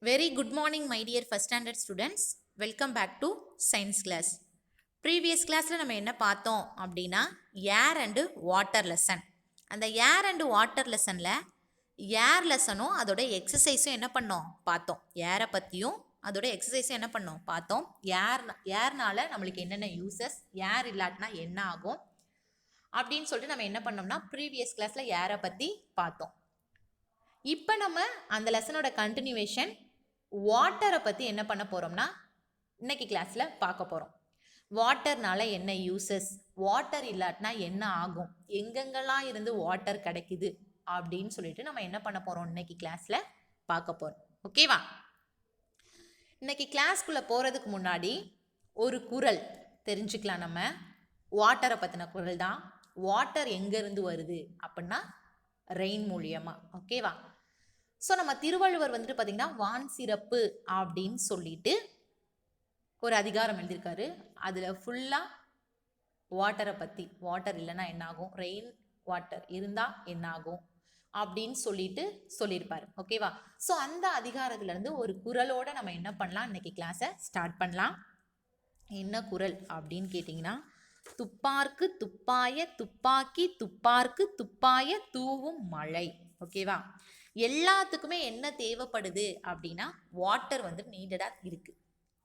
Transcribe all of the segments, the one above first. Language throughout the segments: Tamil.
Very good morning, my dear first standard students. Welcome back to science class. Previous கிளாஸில் நம்ம என்ன பார்த்தோம் அப்படின்னா ஏர் அண்டு வாட்டர் லெசன். அந்த ஏர் அண்டு வாட்டர் லெசனில் ஏர் லெசனும் அதோட எக்ஸசைஸும் என்ன பண்ணோம் பார்த்தோம். ஏரை பற்றியும் அதோட எக்ஸசைஸும் என்ன பண்ணோம் பார்த்தோம். ஏர்னால நம்மளுக்கு என்னென்ன யூசஸ், ஏர் இல்லாட்டினா என்ன ஆகும் அப்படின்னு சொல்லிட்டு நம்ம என்ன பண்ணோம்னா ப்ரீவியஸ் கிளாஸில் ஏரை பற்றி பார்த்தோம். இப்போ நம்ம அந்த லெசனோட கண்டினியூவேஷன் வாட்டரை பற்றி என்ன பண்ண போகிறோம்னா இன்னைக்கு கிளாஸில் பார்க்க போகிறோம். வாட்டர்னால என்ன யூசஸ், வாட்டர் இல்லாட்டினா என்ன ஆகும், எங்கெங்கெல்லாம் இருந்து வாட்டர் கிடைக்குது அப்படின்னு சொல்லிட்டு நம்ம என்ன பண்ண போகிறோம் இன்னைக்கு கிளாஸில் பார்க்க போகிறோம். ஓகேவா? இன்னைக்கு கிளாஸ்க்குள்ளே போகிறதுக்கு முன்னாடி ஒரு குறள் தெரிஞ்சுக்கலாம். நம்ம வாட்டரை பற்றின குறள் தான். வாட்டர் எங்கேருந்து வருது அப்படின்னா ரெயின் மூலியமா. ஓகேவா? ஸோ நம்ம திருவள்ளுவர் வந்துட்டு பார்த்தீங்கன்னா வான் சிறப்பு அப்படின்னு சொல்லிட்டு ஒரு அதிகாரம் எழுதியிருக்காரு. அதில் ஃபுல்லாக வாட்டரை பற்றி, வாட்டர் இல்லைன்னா என்ன ஆகும், ரெயின் வாட்டர் இருந்தால் என்ன ஆகும் அப்படின்னு சொல்லிட்டு சொல்லியிருப்பார். ஓகேவா? ஸோ அந்த அதிகாரத்துலேருந்து ஒரு குறளோட நம்ம என்ன பண்ணலாம், இன்னைக்கு கிளாஸை ஸ்டார்ட் பண்ணலாம். என்ன குறள் அப்படின்னு கேட்டிங்கன்னா, துப்பார்க்கு துப்பாய துப்பாக்கி துப்பார்க்கு துப்பாய தூவும் மழை. ஓகேவா? எல்லாத்துக்குமே என்ன தேவைப்படுது அப்படின்னா வாட்டர் வந்து நீடடாக இருக்குது.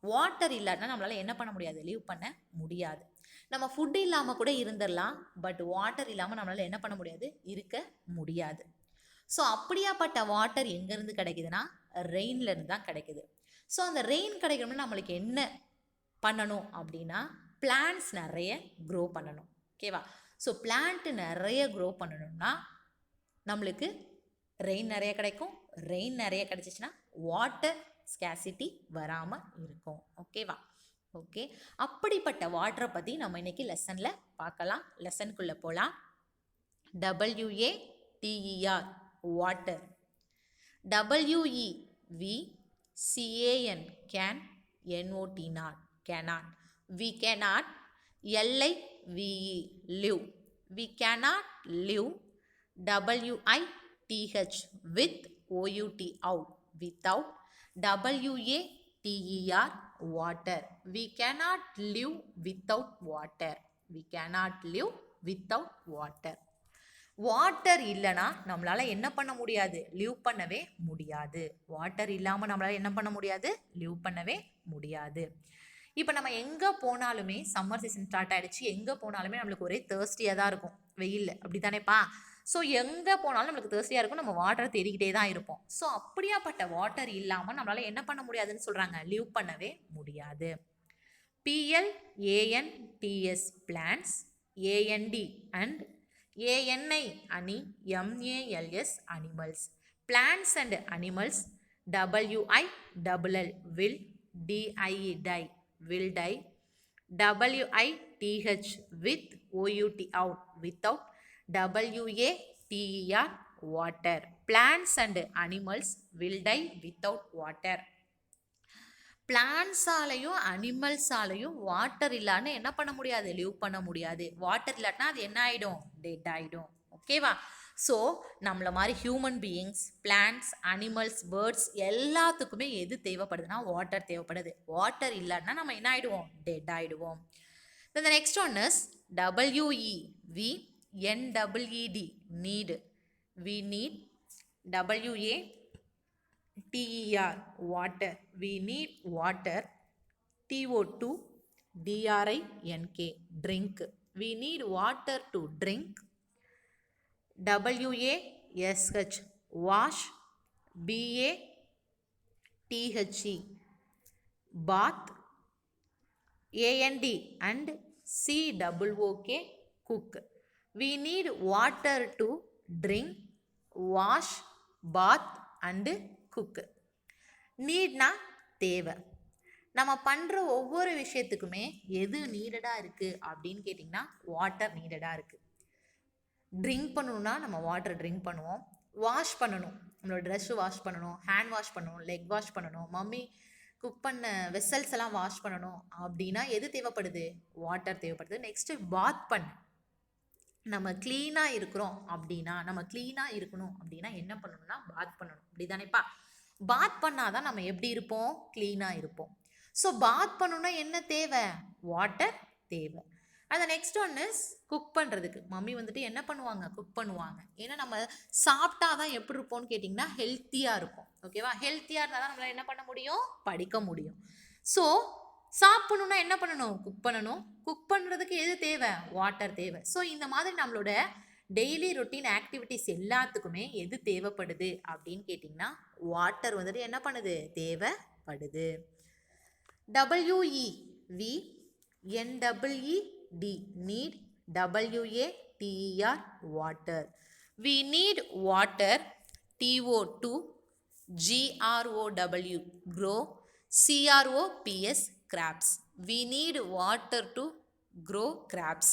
வாட்டர் இல்லாட்டினா நம்மளால் என்ன பண்ண முடியாது, லீவ் பண்ண முடியாது. நம்ம ஃபுட்டு இல்லாமல் கூட இருந்துடலாம், பட் வாட்டர் இல்லாமல் நம்மளால் என்ன பண்ண முடியாது, இருக்க முடியாது. ஸோ அப்படியாப்பட்ட வாட்டர் எங்கேருந்து கிடைக்குதுன்னா ரெயின்லேருந்து தான் கிடைக்குது. ஸோ அந்த ரெயின் கிடைக்கணும்னா நம்மளுக்கு என்ன பண்ணணும் அப்படின்னா பிளான்ட்ஸ் நிறைய க்ரோ பண்ணணும். ஓகேவா? ஸோ பிளான்ட்டு நிறைய க்ரோ பண்ணணும்னா நம்மளுக்கு ரெயின் நிறைய கிடைக்கும். ரெயின் நிறைய கிடைச்சிச்சுன்னா வாட்டர் ஸ்கேசிட்டி வராமல் இருக்கும். ஓகேவா? ஓகே, அப்படிப்பட்ட வாட்டரை பற்றி நம்ம இன்னைக்கு லெசனில் பார்க்கலாம். லெசனுக்குள்ளே போகலாம். WATER water. WEVCAN can, NOT not, cannot. We cannot, LIVE live. We cannot live, WITH with, OUT out, without, WATER water. We cannot live without water. We cannot live without water. Water இல்லைனா நம்மளால் என்ன பண்ண முடியாது, லீவ் பண்ணவே முடியாது. வாட்டர் இல்லாமல் நம்மளால் என்ன பண்ண முடியாது, லீவ் பண்ணவே முடியாது. இப்போ நம்ம எங்கே போனாலுமே சம்மர் சீசன் ஸ்டார்ட் ஆகிடுச்சு, எங்கே போனாலுமே நம்மளுக்கு ஒரே தேர்ஸ்டியாக தான் இருக்கும் வெயில், அப்படி தானேப்பா? ஸோ எங்கே போனாலும் நம்மளுக்கு தேர்ஸ்டியாக இருக்கும், நம்ம வாட்டரை தேடிக்கிட்டே தான் இருப்போம். ஸோ அப்படியாப்பட்ட வாட்டர் இல்லாமல் நம்மளால் என்ன பண்ண முடியாதுன்னு சொல்கிறாங்க, லீவ் பண்ணவே முடியாது. PLANTS plants, AND and ANI ani, MALS animals. Plants and animals, WILL will, DIE die, will die, WITH with, OUT out, without, WATER water. Plants and animals will die without water. பிளான்ஸாலையும் அனிமல்ஸாலையும் வாட்டர் இல்லான்னு என்ன பண்ண முடியாது, லீவ் பண்ண முடியாது. வாட்டர் இல்லாட்டினா அது என்ன ஆகிடும், டெட் ஆகிடும். ஓகேவா? ஸோ நம்மள மாதிரி human beings, plants, animals, birds எல்லாத்துக்குமே எது தேவைப்படுதுன்னா வாட்டர் தேவைப்படுது. வாட்டர் இல்லாட்டினா நம்ம என்ன ஆகிடுவோம், டெட் ஆகிடுவோம். The next one is WEVNEED need. We need, WATER water. We need water. TO2 DRINK drink. We need water to drink. WASH wash. BATHE bath. AND and COOK cook. We need water to drink, wash, bath and குக்கு. நீட்னா தேவை. நம்ம பண்ணுற ஒவ்வொரு விஷயத்துக்குமே எது நீடடாக இருக்குது அப்படின்னு கேட்டிங்கன்னா வாட்டர் நீடடாக இருக்குது. ட்ரிங்க் பண்ணணும்னா நம்ம வாட்டர் ட்ரிங்க் பண்ணுவோம். வாஷ் பண்ணணும், நம்மளோட ட்ரெஸ்ஸு வாஷ் பண்ணணும், ஹேண்ட் வாஷ் பண்ணணும், லெக் வாஷ் பண்ணணும், மம்மி குக் பண்ண வெசல்ஸ் எல்லாம் வாஷ் பண்ணணும் அப்படின்னா எது தேவைப்படுது, வாட்டர் தேவைப்படுது. நெக்ஸ்ட்டு பாத் பண்ணு, நம்ம க்ளீனாக இருக்கிறோம் அப்படின்னா, நம்ம க்ளீனாக இருக்கணும் அப்படின்னா என்ன பண்ணணும்னா பாத் பண்ணணும். அப்படி தானேப்பா? பாத் பண்ணாதான் நம்ம எப்படி இருப்போம், க்ளீனாக இருப்போம். ஸோ பாத் பண்ணணும்னா என்ன தேவை, வாட்டர் தேவை. அந்த நெக்ஸ்ட் ஒன் இஸ் குக் பண்ணுறதுக்கு. மம்மி வந்துட்டு என்ன பண்ணுவாங்க, குக் பண்ணுவாங்க. ஏன்னா நம்ம சாப்பிட்டா தான் எப்படி இருப்போம்னு கேட்டிங்கன்னா ஹெல்த்தியாக இருக்கும். ஓகேவா, ஹெல்த்தியாக இருந்தால் தான் நம்மளால் என்ன பண்ண முடியும், படிக்க முடியும். ஸோ சாப்பிடணும்னா என்ன பண்ணணும், குக் பண்ணணும். குக் பண்ணுறதுக்கு எது தேவை, வாட்டர் தேவை. ஸோ இந்த மாதிரி நம்மளோட டெய்லி ரொட்டீன் ஆக்டிவிட்டிஸ் எல்லாத்துக்குமே எது தேவைப்படுது அப்படின்னு கேட்டிங்கன்னா வாட்டர் வந்துட்டு என்ன பண்ணுது, தேவைப்படுது. WEV NEED need, WATER water. We need water, TO2 GROW grow, CROPS crabs. We need water to grow crabs.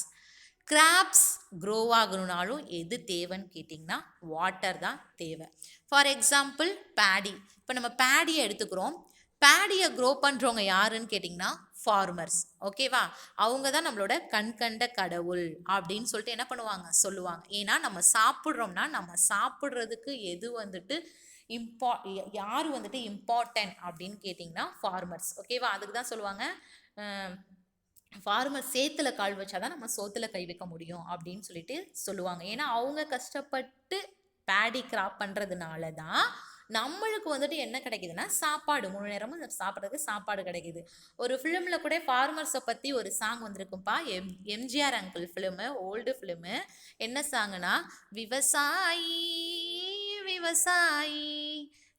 Crops grow ஆகணுனாலும் எது தேவைன்னு கேட்டிங்கன்னா வாட்டர் தான் தேவை. For example paddy. இப்போ நம்ம பேடியை எடுத்துக்கிறோம். பேடியை க்ரோ பண்ணுறவங்க யாருன்னு கேட்டிங்கன்னா ஃபார்மர்ஸ். ஓகேவா, அவங்க தான் நம்மளோட கண்கண்ட கடவுள் அப்படின்னு சொல்லிட்டு என்ன பண்ணுவாங்க, சொல்லுவாங்க. ஏன்னா நம்ம சாப்பிட்றோம்னா நம்ம சாப்பிட்றதுக்கு எது வந்துட்டு யார் வந்துட்டு இம்பார்ட்டன்ட் அப்படின்னு கேட்டிங்கன்னா ஃபார்மர்ஸ். ஓகேவா, அதுக்கு தான் சொல்லுவாங்க ஃபார்மர் சேத்துல கால் வச்சாதான் நம்ம சோத்துல கை வைக்க முடியும் அப்படின்னு சொல்லிட்டு சொல்லுவாங்க. ஏன்னா அவங்க கஷ்டப்பட்டு பேடி கிராப் பண்ணுறதுனால தான் நம்மளுக்கு வந்துட்டு என்ன கிடைக்குதுன்னா சாப்பாடு, 3 நேரமும் சாப்பிட்றதுக்கு சாப்பாடு கிடைக்குது. ஒரு ஃபிலிமில் கூட ஃபார்மர்ஸை பற்றி ஒரு சாங் வந்திருக்கும்பா, MGR uncle film, old film. என்ன சாங்குனா, விவசாயி விவசாயி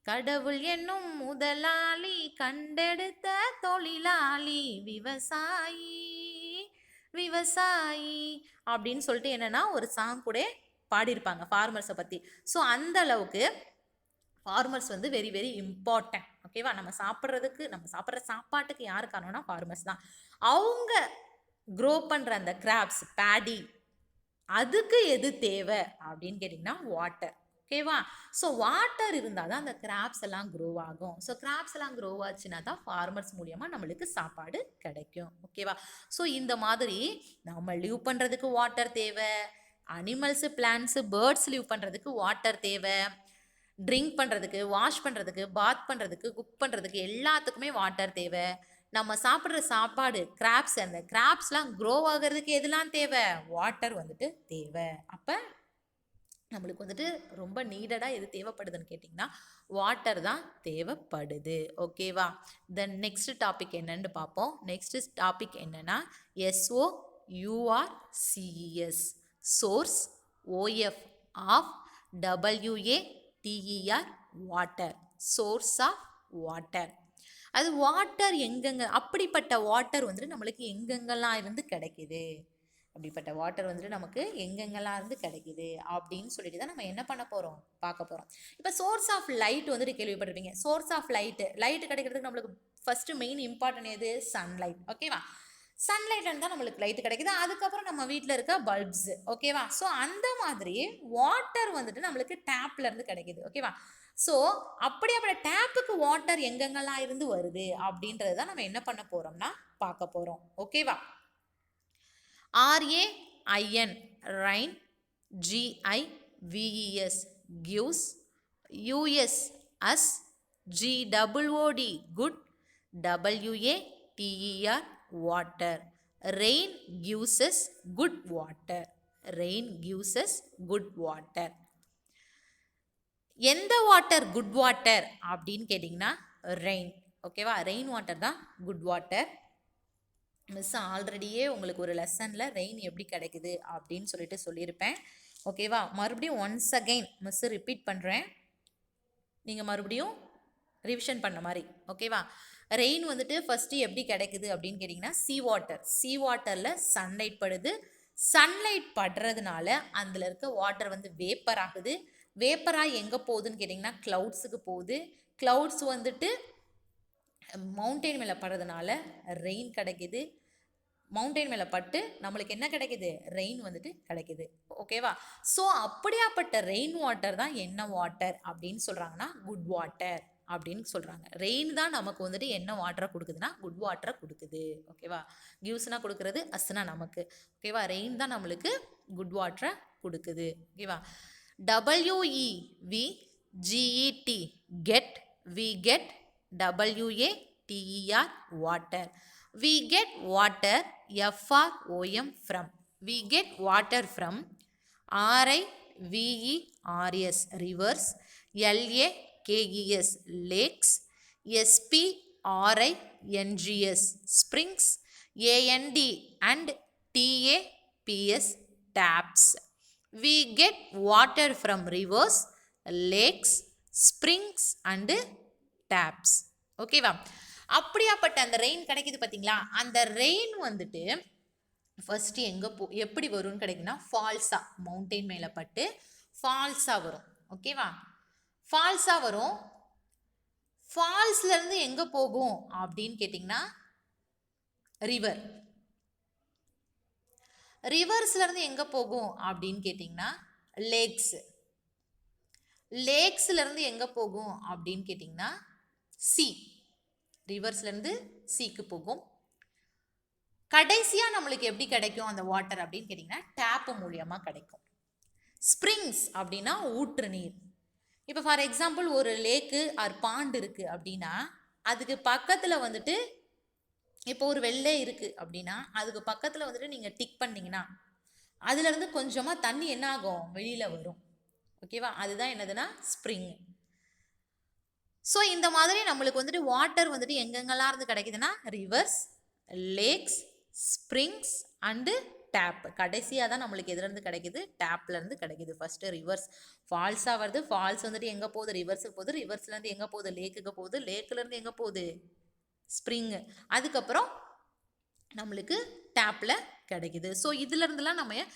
கடவுள் என்னும் முதலாளி கண்டெடுத்த தொழிலாளி விவசாயி விவசாயி அப்படின்னு சொல்லிட்டு என்னன்னா ஒரு சாங் கூட பாடியிருப்பாங்க ஃபார்மர்ஸை பற்றி. ஸோ அந்த அளவுக்கு ஃபார்மர்ஸ் வந்து வெரி வெரி இம்பார்ட்டன்ட். ஓகேவா, நம்ம சாப்பிட்றதுக்கு, நம்ம சாப்பிட்ற சாப்பாட்டுக்கு யார் காரணம்னா ஃபார்மர்ஸ் தான். அவங்க க்ரோ பண்ணுற அந்த கிராப்ஸ் பேடி, அதுக்கு எது தேவை அப்படின்னு கேட்டிங்கன்னா வாட்டர். ஓகேவா, ஸோ வாட்டர் இருந்தால் தான் அந்த கிராப்ஸ் எல்லாம் க்ரோ ஆகும். ஸோ கிராப்ஸ் எல்லாம் க்ரோ ஆச்சுன்னா தான் ஃபார்மர்ஸ் மூலியமாக நம்மளுக்கு சாப்பாடு கிடைக்கும். ஓகேவா, ஸோ இந்த மாதிரி நம்ம லிவ் பண்ணுறதுக்கு வாட்டர் தேவை, அனிமல்ஸு பிளான்ட்ஸு பேர்ட்ஸ் லிவ் பண்ணுறதுக்கு வாட்டர் தேவை, ட்ரிங்க் பண்ணுறதுக்கு, வாஷ் பண்ணுறதுக்கு, பாத் பண்ணுறதுக்கு, குக் பண்ணுறதுக்கு எல்லாத்துக்குமே வாட்டர் தேவை. நம்ம சாப்பிட்ற சாப்பாடு கிராப்ஸ், அந்த கிராப்ஸ்லாம் க்ரோ ஆகிறதுக்கு எதெல்லாம் தேவை, வாட்டர் வந்துட்டு தேவை. அப்போ நம்மளுக்கு வந்துட்டு ரொம்ப நீடடாக எது தேவைப்படுதுன்னு கேட்டிங்கன்னா வாட்டர் தான் தேவைப்படுது. ஓகேவா, தென் நெக்ஸ்ட் டாபிக் என்னன்னு பார்ப்போம். நெக்ஸ்ட் டாபிக் என்னன்னா SOURCES, source, OF of, WATER water, source of water. அது வாட்டர் எங்கெங்க, அப்படிப்பட்ட வாட்டர் வந்துட்டு நம்மளுக்கு எங்கெங்கெல்லாம் இருந்து கிடைக்குது, அப்படிப்பட்ட வாட்டர் வந்துட்டு நமக்கு எங்கெங்கெல்லாம் இருந்து கிடைக்குது அப்படின்னு சொல்லிட்டு தான் நம்ம என்ன பண்ண போகிறோம், பார்க்க போகிறோம். இப்போ சோர்ஸ் ஆஃப் லைட் வந்துட்டு கேள்விப்பட்டிருப்பீங்க. சோர்ஸ் ஆஃப் லைட்டு கிடைக்கிறதுக்கு நம்மளுக்கு ஃபஸ்ட்டு மெயின் இம்பார்ட்டன்ட் எது, சன்லைட். ஓகேவா, சன்லைட்ல இருந்தால் நம்மளுக்கு லைட் கிடைக்குது. அதுக்கப்புறம் நம்ம வீட்டில் இருக்க பல்ப்ஸ். ஓகேவா, ஸோ அந்த மாதிரி வாட்டர் வந்துட்டு நம்மளுக்கு டேப்ல இருந்து கிடைக்குது. ஓகேவா, ஸோ அப்படியே டேப்புக்கு வாட்டர் எங்கெங்கெல்லாம் இருந்து வருது அப்படின்றது தான் நம்ம என்ன பண்ண போகிறோம்னா பார்க்க போகிறோம். ஓகேவா, RAIN rain, GIVES gives, US us, GOOD good, WATER water. Rain gives us good water. Rain gives us good water. எந்த வாட்டர் குட் வாட்டர் அப்படின்னு கேட்டிங்கன்னா ரெயின். ஓகேவா, ரெயின் வாட்டர் தான் குட் வாட்டர். மிஸ் ஆல்ரெடியே உங்களுக்கு ஒரு லெசனில் ரெயின் எப்படி கிடைக்குது அப்படின்னு சொல்லிட்டு சொல்லியிருப்பேன். ஓகேவா, மறுபடியும் ஒன்ஸ் அகெயின் மிஸ் ரிப்பீட் பண்ணுறேன், நீங்கள் மறுபடியும் ரிவிஷன் பண்ண மாதிரி. ஓகேவா, ரெயின் வந்துட்டு ஃபஸ்ட்டு எப்படி கிடைக்குது அப்படின்னு கேட்டிங்கன்னா சீ வாட்டரில் சன்லைட் படுது. சன்லைட் படுறதுனால அதில் இருக்க வாட்டர் வந்து வேப்பர் ஆகுது. வேப்பராக எங்கே போகுதுன்னு கேட்டிங்கன்னா க்ளவுட்ஸுக்கு போகுது. க்ளவுட்ஸ் வந்துட்டு மவுண்டெயின் மேலே படுறதுனால ரெயின் கிடைக்குது. மவுண்டெயின் மேலே பட்டு நம்மளுக்கு என்ன கிடைக்குது, ரெயின் வந்துட்டு கிடைக்குது. ஓகேவா, ஸோ அப்படியாப்பட்ட ரெயின் வாட்டர் தான் என்ன வாட்டர் அப்படின்னு சொல்கிறாங்கன்னா குட் வாட்டர் அப்படின்னு சொல்கிறாங்க. ரெயின் தான் நமக்கு வந்துட்டு என்ன வாட்டரை கொடுக்குதுன்னா குட் வாட்டரை கொடுக்குது. ஓகேவா, கிவ்ஸ்னா கொடுக்குறது, அஸ்னா நமக்கு. ஓகேவா, ரெயின் தான் நம்மளுக்கு குட் வாட்டரை கொடுக்குது. ஓகேவா, WEVGET get, we get WATER, water. We get water, FROM, from. We get water from RIVERS, rivers, LAKES, lakes, SPRINGS, springs, AND and TAPS, taps. We get water from rivers, lakes, springs and taps. ஓகேவா? அப்படியாப்பட்ட அந்த ரெயின் கிடைக்குது பார்த்தீங்களா, அந்த ரெயின் வந்துட்டு ஃபர்ஸ்ட் எப்படி வரும்னு கிடைக்குன்னா ஃபால்ஸா, மவுண்டெயின் மேலே பட்டு ஃபால்ஸாக வரும். ஓகேவா? ஃபால்ஸாக வரும். ஃபால்ஸ்லேருந்து எங்கே போகும் அப்படின்னு கேட்டிங்கன்னா ரிவர். ரிவர்ஸ்லேருந்து எங்கே போகும் அப்படின்னு கேட்டிங்கன்னா லேக்ஸ். லேக்ஸ்லேருந்து எங்கே போகும் அப்படின்னு கேட்டிங்கன்னா சி. ரிவர்ஸ்லேருந்து சீக்கு போகும். கடைசியாக நம்மளுக்கு எப்படி கிடைக்கும் அந்த வாட்டர் அப்படின்னு கேட்டிங்கன்னா டேப்பு மூலியமாக கிடைக்கும். ஸ்ப்ரிங்ஸ் அப்படின்னா ஊற்று நீர். இப்போ ஃபார் எக்ஸாம்பிள் ஒரு லேக்கு ஆர் பாண்டு இருக்குது அப்படின்னா அதுக்கு பக்கத்தில் வந்துட்டு இப்போ ஒரு வெள்ளை இருக்குது அப்படின்னா அதுக்கு பக்கத்தில் வந்துட்டு நீங்கள் டிக் பண்ணிங்கன்னா அதுலேருந்து கொஞ்சமாக தண்ணி என்ன ஆகும், வெளியில் வரும். ஓகேவா? அதுதான் என்னதுன்னா ஸ்ப்ரிங். ஸோ இந்த மாதிரி நம்மளுக்கு வந்துட்டு வாட்டர் வந்துட்டு எங்கெங்கெல்லாம் இருந்து கிடைக்குதுன்னா rivers, lakes, springs and tap. கடைசியாக தான் நம்மளுக்கு எதுலேருந்து கிடைக்குது, டேப்லேருந்து கிடைக்குது. ஃபஸ்ட்டு ரிவர்ஸ் ஃபால்ஸாக வருது. ஃபால்ஸ் வந்துட்டு எங்கே போகுது, ரிவர்ஸுக்கு போகுது. ரிவர்ஸ்லேருந்து எங்கே போகுது, லேக்குக்கு போகுது. லேக்குலேருந்து எங்கே போகுது, ஸ்ப்ரிங்கு. அதுக்கப்புறம் நம்மளுக்கு டேப்பில் கிடைக்குது. ஸோ இதுலேருந்துலாம் நம்ம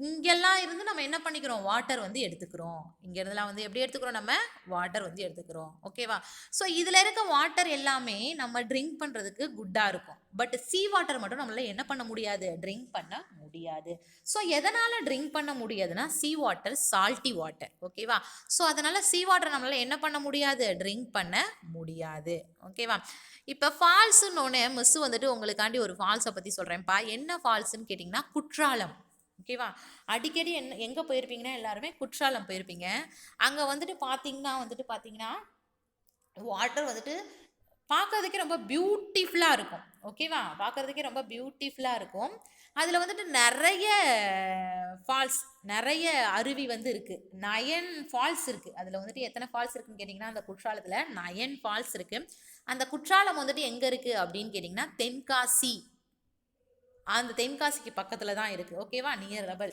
இங்கெல்லாம் இருந்து நம்ம என்ன பண்ணிக்கிறோம், வாட்டர் வந்து எடுத்துக்கிறோம். இங்கேருந்துலாம் வந்து எப்படி எடுத்துக்கிறோம், நம்ம வாட்டர் வந்து எடுத்துக்கிறோம். ஓகேவா? ஸோ இதில் இருக்க வாட்டர் எல்லாமே நம்ம ட்ரிங்க் பண்ணுறதுக்கு குட்டாக இருக்கும். பட் சீ வாட்டர் மட்டும் நம்மளால் என்ன பண்ண முடியாது, ட்ரிங்க் பண்ண முடியாது. ஸோ எதனால் ட்ரிங்க் பண்ண முடியாதுன்னா சீ வாட்டர் சால்ட்டி வாட்டர். ஓகேவா? ஸோ அதனால் சீ வாட்டர் நம்மளால் என்ன பண்ண முடியாது, ட்ரிங்க் பண்ண முடியாது. ஓகேவா? இப்போ ஃபால்ஸுன்னு மிஸ் வந்துட்டு உங்களுக்காண்டி ஒரு ஃபால்ஸை பற்றி சொல்கிறேன்ப்பா. என்ன ஃபால்ஸுன்னு கேட்டிங்கன்னா குற்றாலம். ஓகேவா? அடிக்கடி எங்கே போயிருப்பீங்கன்னா எல்லாருமே குற்றாலம் போயிருப்பீங்க. அங்கே வந்துட்டு பார்த்தீங்கன்னா வாட்டர் வந்துட்டு பார்க்கறதுக்கே ரொம்ப பியூட்டிஃபுல்லாக இருக்கும். ஓகேவா? பார்க்கறதுக்கே ரொம்ப பியூட்டிஃபுல்லாக இருக்கும். அதில் வந்துட்டு நிறைய ஃபால்ஸ், நிறைய அருவி வந்து இருக்குது. 9 ஃபால்ஸ் இருக்குது. அதில் வந்துட்டு எத்தனை ஃபால்ஸ் இருக்குன்னு கேட்டிங்கன்னா அந்த குற்றாலத்தில் 9 ஃபால்ஸ் இருக்குது. அந்த குற்றாலம் வந்துட்டு எங்கே இருக்குது அப்படின்னு கேட்டிங்கன்னா தென்காசி. அந்த தென்காசிக்கு பக்கத்தில் தான் இருக்குது. ஓகேவா? நியர் ரபல்.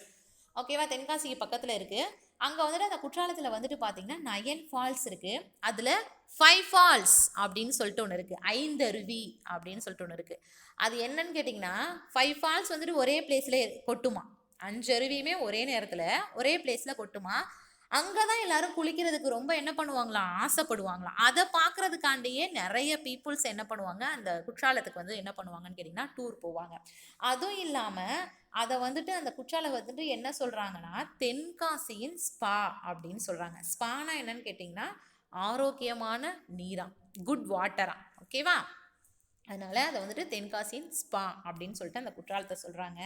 ஓகேவா? தென்காசிக்கு பக்கத்தில் இருக்குது. அங்கே வந்துட்டு அந்த குற்றாலத்தில் வந்துட்டு பார்த்தீங்கன்னா 9 ஃபால்ஸ் இருக்குது. அதில் 5 ஃபால்ஸ் அப்படின்னு சொல்லிட்டு ஒன்று இருக்குது. 5 அருவி அப்படின்னு சொல்லிட்டு ஒன்று இருக்குது. அது என்னன்னு கேட்டிங்கன்னா 5 ஃபால்ஸ் வந்துட்டு ஒரே பிளேஸில் கொட்டுமா. 5 அருவியுமே ஒரே நேரத்தில் ஒரே பிளேஸில் கொட்டுமா. அங்கே தான் எல்லாரும் குளிக்கிறதுக்கு ரொம்ப என்ன பண்ணுவாங்களாம், ஆசைப்படுவாங்களாம். அதை பார்க்குறதுக்காண்டியே நிறைய பீப்புள்ஸ் என்ன பண்ணுவாங்க, அந்த குற்றாலத்துக்கு வந்து என்ன பண்ணுவாங்கன்னு கேட்டிங்கன்னா டூர் போவாங்க. அதுவும் இல்லாமல் அதை வந்துட்டு அந்த குற்றாலம் வந்துட்டு என்ன சொல்கிறாங்கன்னா தென்காசியின் ஸ்பா அப்படின்னு சொல்கிறாங்க. ஸ்பானா என்னன்னு கேட்டிங்கன்னா ஆரோக்கியமான நீரா, குட் வாட்டரா. ஓகேவா? அதனால் அதை வந்துட்டு தென்காசியின் ஸ்பா அப்படின்னு சொல்லிட்டு அந்த குற்றாலத்தை சொல்கிறாங்க.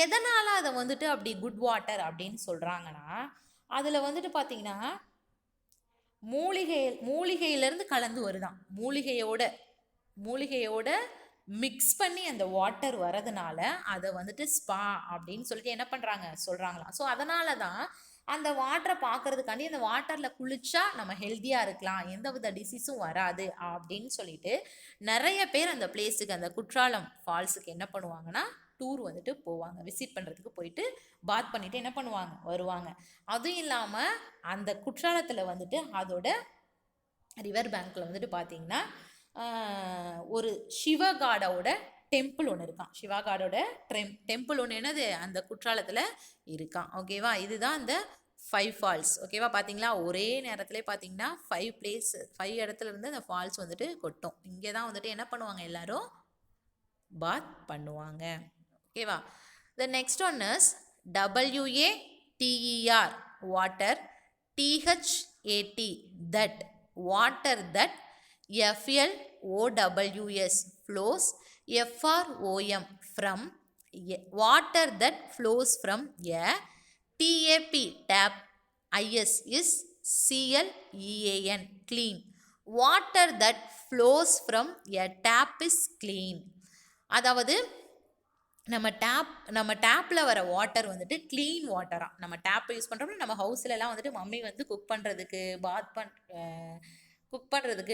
எதனால் அதை வந்துட்டு அப்படி குட் வாட்டர் அப்படின்னு சொல்கிறாங்கன்னா அதில் வந்துட்டு பார்த்தீங்கன்னா மூலிகையிலேருந்து கலந்து வருதான். மூலிகையோட மிக்ஸ் பண்ணி அந்த வாட்டர் வரதுனால அதை வந்துட்டு ஸ்பா அப்படின்னு சொல்லிட்டு என்ன பண்ணுறாங்க, சொல்கிறாங்களாம். ஸோ அதனால தான் அந்த வாட்டரை பார்க்கறதுக்காண்டி அந்த வாட்டரில் குளிச்சா நம்ம ஹெல்த்தியாக இருக்கலாம், எந்த வித டிசீஸும் வராது அப்படின்னு சொல்லிட்டு நிறைய பேர் அந்த பிளேஸுக்கு, அந்த குற்றாலம் ஃபால்ஸுக்கு என்ன பண்ணுவாங்கன்னா டூர் வந்துட்டு போவாங்க. விசிட் பண்ணுறதுக்கு போயிட்டு பாத் பண்ணிவிட்டு என்ன பண்ணுவாங்க, வருவாங்க. அதுவும் இல்லாமல் அந்த குற்றாலத்தில் வந்துட்டு அதோட ரிவர் பேங்க்கில் வந்துட்டு பார்த்திங்கன்னா ஒரு சிவகாடோட டெம்பிள் ஒன்று இருக்கான். சிவகாடோட டெம்பிள் ஒன்று என்னது அந்த குற்றாலத்தில் இருக்கான். ஓகேவா? இதுதான் அந்த 5 ஃபால்ஸ். ஓகேவா? பார்த்தீங்களா, ஒரே நேரத்தில் பார்த்தீங்கன்னா 5 இடத்துல இருந்து அந்த ஃபால்ஸ் வந்துட்டு கொட்டும். இங்கே தான் வந்துட்டு என்ன பண்ணுவாங்க, எல்லாரும் பாத் பண்ணுவாங்க. ஓகேவா? The next one is WATER, water. THAT, that, water that. FLOWS, flows. FROM, from, water that flows from a. TAP, tap. IS is CLEAN, clean. Water that flows from a tap is clean. அதாவது நம்ம டேப்பில் வர வாட்டர் வந்துட்டு க்ளீன் வாட்டராக. நம்ம டேப் யூஸ் பண்ணுறோம்னா நம்ம ஹவுஸ்லலாம் வந்துட்டு மம்மி வந்து குக் பண்ணுறதுக்கு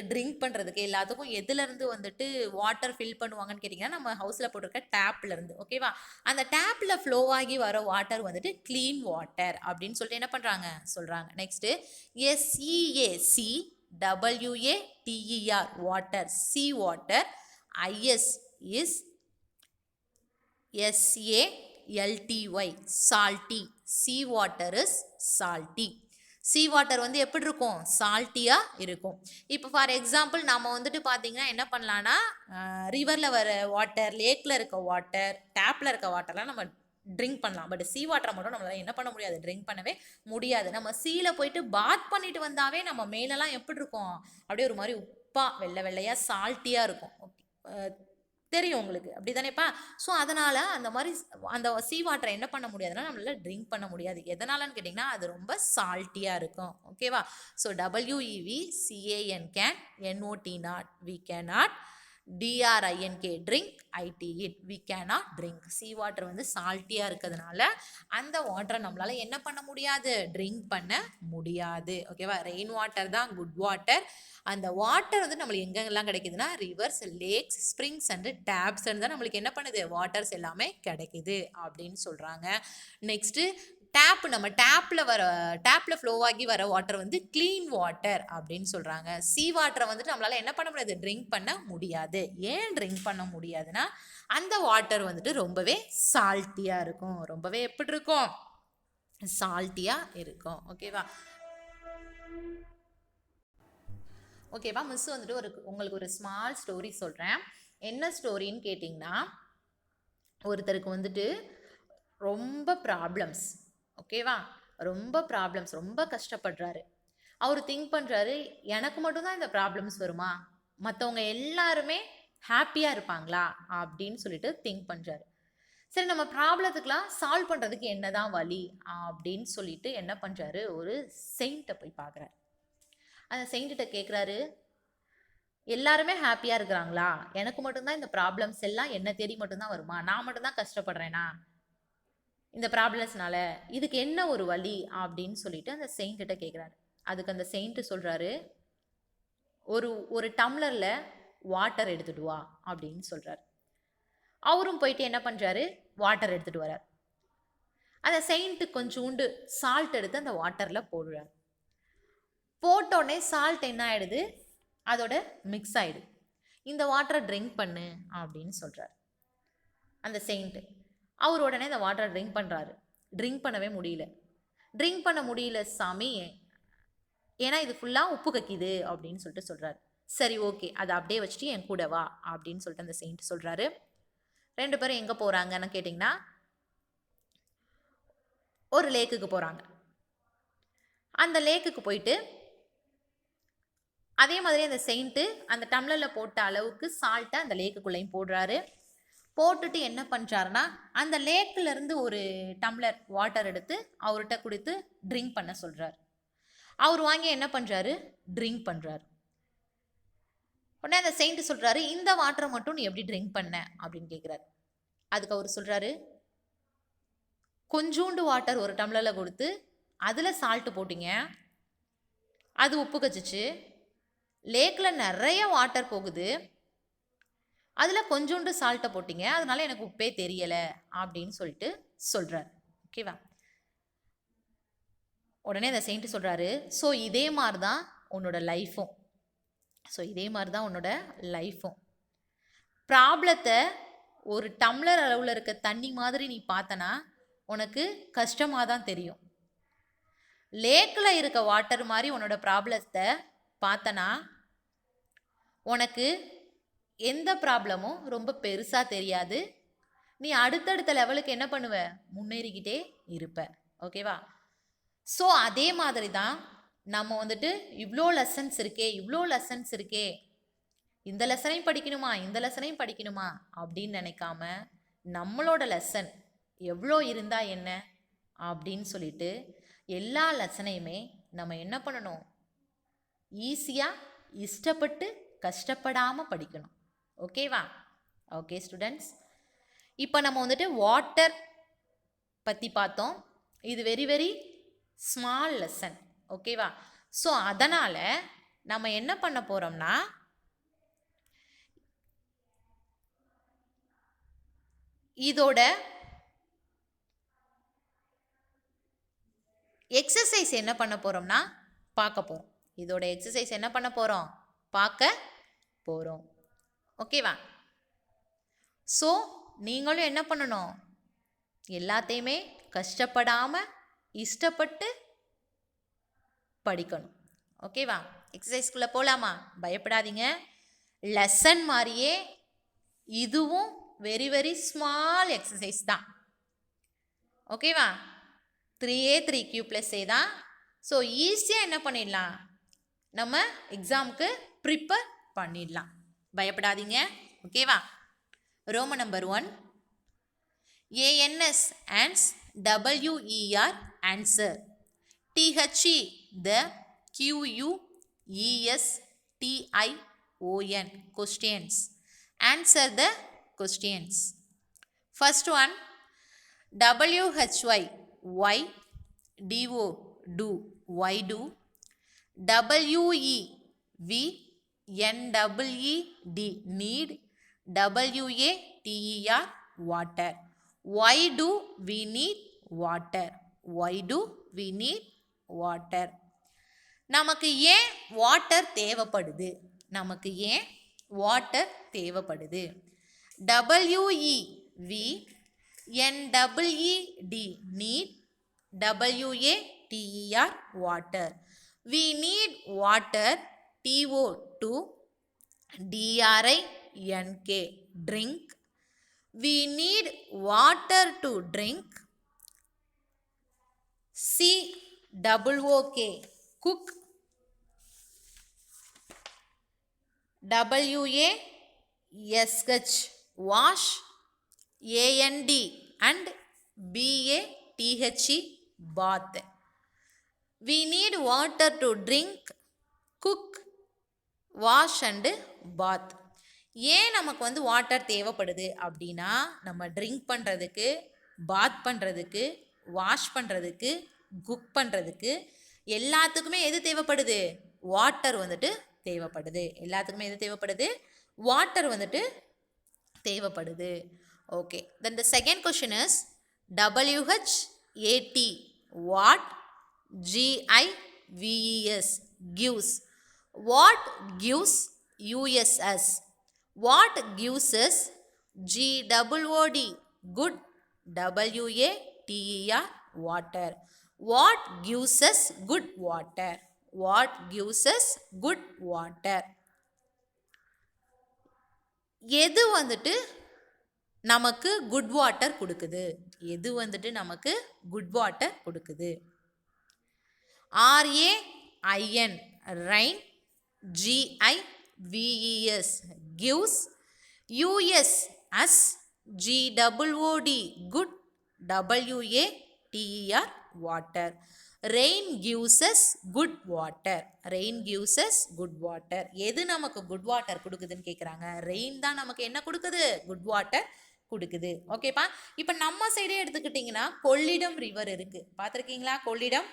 ட்ரிங்க் பண்ணுறதுக்கு எல்லாத்துக்கும் எதுலேருந்து வந்துட்டு வாட்டர் ஃபில் பண்ணுவாங்கன்னு கேட்டிங்கன்னா நம்ம ஹவுஸில் போட்டிருக்க டேப்லேருந்து. ஓகேவா? அந்த டேப்பில் ஃப்ளோ ஆகி வர வாட்டர் வந்துட்டு க்ளீன் வாட்டர் அப்படின்னு சொல்லிட்டு என்ன பண்ணுறாங்க சொல்கிறாங்க. Next SEACWATER water, sea water. IS is SALTY salty. sea water is salty. sea water வந்து எப்படி இருக்கும்? சால்ட்டியாக இருக்கும். இப்போ ஃபார் எக்ஸாம்பிள் நம்ம வந்துட்டு பார்த்தீங்கன்னா என்ன பண்ணலான்னா ரிவரில் வர வாட்டர், லேக்கில் இருக்க வாட்டர், டேப்பில் இருக்க வாட்டர்லாம் நம்ம ட்ரிங்க் பண்ணலாம். பட் சீ வாட்டரை மட்டும் நம்மளால் என்ன பண்ண முடியாது? ட்ரிங்க் பண்ணவே முடியாது. நம்ம சீல போயிட்டு பாத் பண்ணிட்டு வந்தாவே நம்ம மேலெல்லாம் எப்படி இருக்கும்? அப்படியே ஒரு மாதிரி உப்பாக வெள்ளை வெள்ளையாக சால்ட்டியாக இருக்கும். ஓகே, தெரியும் உங்களுக்கு, அப்படி தானேப்பா? ஸோ அதனால் அந்த சீ வாட்டரை என்ன பண்ண முடியாதுன்னா நம்மளால் ட்ரிங்க் பண்ண முடியாது. எதனாலன்னு கேட்டிங்கன்னா அது ரொம்ப சால்ட்டியாக இருக்கும். ஓகேவா? So WEVCAN can, NOT not, we cannot, DRINK drink, IT it, we cannot drink. Sea water வந்து சால்ட்டியாக இருக்கிறதுனால அந்த வாட்டரை நம்மளால் என்ன பண்ண முடியாது? ட்ரிங்க் பண்ண முடியாது. ஓகேவா? ரெயின் வாட்டர் தான் குட் வாட்டர். அந்த வாட்டர் வந்து நம்மளுக்கு எங்கெங்கெல்லாம் கிடைக்குதுன்னா rivers, lakes, springs and taps தான் நம்மளுக்கு என்ன பண்ணுது? வாட்டர்ஸ் எல்லாமே கிடைக்குது அப்படின்னு சொல்கிறாங்க. நெக்ஸ்ட்டு நம்ம டேப்பில் ஃப்ளோ ஆகி வர வாட்டர் வந்து க்ளீன் வாட்டர் அப்படின்னு சொல்கிறாங்க. சீ வாட்டரை வந்துட்டு நம்மளால் என்ன பண்ண முடியாது? ட்ரிங்க் பண்ண முடியாது. ஏன் ட்ரிங்க் பண்ண முடியாதுன்னா அந்த வாட்டர் வந்துட்டு ரொம்பவே சால்ட்டியாக இருக்கும். ரொம்பவே எப்படி இருக்கும்? சால்ட்டியாக இருக்கும். ஓகேவா? மிஸ் வந்துட்டு உங்களுக்கு ஒரு ஸ்மால் ஸ்டோரி சொல்கிறேன். என்ன ஸ்டோரின்னு கேட்டிங்கன்னா, ஒருத்தருக்கு வந்துட்டு ரொம்ப ப்ராப்ளம்ஸ். ஓகேவா? ரொம்ப கஷ்டப்படுறாரு. அவர் திங்க் பண்ணுறாரு, எனக்கு மட்டும்தான் இந்த ப்ராப்ளம்ஸ் வருமா? மற்றவங்க எல்லாருமே ஹாப்பியாக இருப்பாங்களா? அப்படின்னு சொல்லிட்டு திங்க் பண்ணுறாரு. சரி, நம்ம ப்ராப்ளத்துக்கெலாம் சால்வ் பண்ணுறதுக்கு என்ன தான் வழி அப்படின்னு சொல்லிட்டு என்ன பண்ணுறாரு? ஒரு செயின்ட்டை போய் பார்க்குறாரு. அந்த செயின்ட்ட கேட்குறாரு, எல்லாருமே ஹாப்பியாக இருக்கிறாங்களா? எனக்கு மட்டும்தான் இந்த ப்ராப்ளம்ஸ் எல்லாம் என்ன தேடி மட்டும்தான் வருமா? நான் மட்டும்தான் கஷ்டப்படுறேனா இந்த ப்ராப்ளம்ஸ்னால? இதுக்கு என்ன ஒரு வழி அப்படின்னு சொல்லிட்டு அந்த செயின்ட்ட கேட்குறாரு. அதுக்கு அந்த செயின்ட் சொல்கிறாரு, ஒரு டம்ளரில் வாட்டர் எடுத்துட்டு வா அப்படின்னு சொல்கிறார். அவரும் போயிட்டு என்ன பண்ணுறாரு? வாட்டர் எடுத்துகிட்டு வரார். அந்த செயின்ட்டு கொஞ்சோண்டு சால்ட் எடுத்து அந்த வாட்டரில் போடுறார். போட்டோடனே சால்ட் என்ன ஆகிடுது? அதோட மிக்ஸ் ஆகிடுது. இந்த வாட்டரை ட்ரிங்க் பண்ணு அப்படின்னு சொல்கிறார் அந்த செயின்ட்டு. அவர் உடனே இந்த வாட்டரை ட்ரிங்க் பண்ணுறாரு. ட்ரிங்க் பண்ணவே முடியல. ட்ரிங்க் பண்ண முடியல சாமி, ஏன்னா இது ஃபுல்லாக உப்பு கக்கிது அப்படின்னு சொல்லிட்டு சொல்கிறார். சரி, ஓகே, அதை அப்படியே வச்சுட்டு என் கூட வா அப்படின்னு சொல்லிட்டு அந்த செயின்ட் சொல்கிறாரு. 2 பேரும் எங்கே போகிறாங்கன்னு கேட்டிங்கன்னா ஒரு லேக்குக்கு போகிறாங்க. அந்த லேக்குக்கு போயிட்டு அதே மாதிரி அந்த செயின்ட்டு அந்த டம்ளரில் போட்ட அளவுக்கு சால்ட்டை அந்த லேக்குக்குள்ளேயும் போடுறாரு. போட்டுட்டு என்ன பண்ணுறாருன்னா அந்த லேக்கிலேருந்து ஒரு டம்ளர் வாட்டர் எடுத்து அவர்கிட்ட கொடுத்து ட்ரிங்க் பண்ண சொல்கிறார். அவர் வாங்கி என்ன பண்ணுறாரு? ட்ரிங்க் பண்ணுறாரு. உடனே அந்த செயின்ட்டு சொல்கிறாரு, இந்த வாட்டரை மட்டும் நீ எப்படி ட்ரிங்க் பண்ண அப்படின்னு கேட்குறாரு. அதுக்கு அவர் சொல்கிறாரு, கொஞ்சோண்டு வாட்டர் ஒரு டம்ளரில் கொடுத்து அதில் சால்ட்டு போட்டிங்க, அது உப்பு கச்சிச்சு. லேக்கில் நிறைய வாட்டர் போகுது, அதில் கொஞ்சோண்டு சால்ட்டை போட்டிங்க, அதனால எனக்கு உப்பே தெரியலை அப்படின்னு சொல்லிட்டு சொல்கிறார். ஓகேவா? உடனே அந்த செயின்ட்டு சொல்கிறாரு, ஸோ இதே மாதிரி தான் உன்னோட லைஃப்பும். ப்ராப்ளத்தை ஒரு டம்ளர் அளவில் இருக்க தண்ணி மாதிரி நீ பார்த்தனா உனக்கு கஷ்டமாக தான் தெரியும். லேக்கில் இருக்க வாட்டர் மாதிரி உன்னோட ப்ராப்ளத்தை பார்த்தனா உனக்கு எந்த ப்ராப்ளமும் ரொம்ப பெருசாக தெரியாது. நீ அடுத்தடுத்த லெவலுக்கு என்ன பண்ணுவ? முன்னேறிக்கிட்டே இருப்ப. ஓகேவா? ஸோ அதே மாதிரி தான் நம்ம வந்துட்டு இவ்வளோ லெசன்ஸ் இருக்கே, இந்த லெசனையும் படிக்கணுமா அப்படின்னு நினைக்காம நம்மளோட லெசன் எவ்வளோ இருந்தால் என்ன அப்படின்னு சொல்லிட்டு எல்லா லெசனையுமே நம்ம என்ன பண்ணணும்? ஈஸியாக இஷ்டப்பட்டு கஷ்டப்படாமல் படிக்கணும். ஓகேவா? ஓகே ஸ்டூடெண்ட்ஸ், இப்போ நம்ம வந்துட்டு வாட்டர் பற்றி பார்த்தோம். இது வெரி வெரி ஸ்மால் லெசன். ஓகேவா? ஸோ அதனால் நம்ம என்ன பண்ண போகிறோம்னா இதோட எக்ஸசைஸ் என்ன பண்ண போகிறோம்னா பார்க்க போகிறோம். இதோட எக்ஸசைஸ் என்ன பண்ண போகிறோம்? பார்க்க போகிறோம். ஓகேவா? ஸோ நீங்களும் என்ன பண்ணணும்? எல்லாத்தையுமே கஷ்டப்படாமல் இஷ்டப்பட்டு படிக்கணும். ஓகேவா? எக்ஸசைஸ்குள்ளே போகலாமா? பயப்படாதீங்க. லெசன் மாதிரியே இதுவும் வெரி வெரி ஸ்மால் எக்ஸசைஸ் தான். ஓகேவா? 3a 3q + a தான். ஸோ ஈஸியாக என்ன பண்ணிடலாம்? நம்ம எக்ஸாமுக்கு ப்ரிப்பேர் பண்ணிடலாம். பயப்படாதீங்க. ஓகேவா? Roman number 1, ANS ANS WER answer, THE the QUES TION questions. Answer the questions. First one, WHY why, DO do why do, WEV NEED need, WATER water. Why do we need water? Why do we need water? நமக்கு ஏன் வாட்டர் தேவைப்படுது? நமக்கு ஏன் வாட்டர் தேவைப்படுது? WEV NEED need, WATER water. We need water, TO2 DRINK drink. We need water to drink, COOK cook, WASH wash, AND and BATHE bath. We need water to drink, cook, wash and bath. ஏன் நமக்கு வாட்டர் தேவைப்படுது அப்படின்னா, நம்ம ட்ரிங்க் பண்ணுறதுக்கு, பாத் பண்ணுறதுக்கு, வாஷ் பண்ணுறதுக்கு, குக் பண்ணுறதுக்கு எல்லாத்துக்குமே எது தேவைப்படுது? வாட்டர் தேவைப்படுது. எல்லாத்துக்குமே எது தேவைப்படுது? வாட்டர் தேவைப்படுது. Okay, then the second question is WHAT what, GIVES gives. What gives USS? What gives us? GOOD good, WATER water. What gives us good water? What gives us good water? எது நமக்கு குட் வாட்டர் கொடுக்குது? எது நமக்கு குட் வாட்டர் கொடுக்குது? RAIN rain, GIVES gives, USS GOOD good, WATER water. Rain gives us good water. Rain gives us good water. எது நமக்கு குட் வாட்டர் கொடுக்குதுன்னு கேட்குறாங்க. ரெயின் தான் நமக்கு என்ன கொடுக்குது? குட் வாட்டர் கொடுக்குது. ஓகேப்பா? இப்போ நம்ம சைடே எடுத்துக்கிட்டிங்கன்னா கொள்ளிடம் ரிவர் இருக்குது. பார்த்துருக்கீங்களா? கொள்ளிடம்.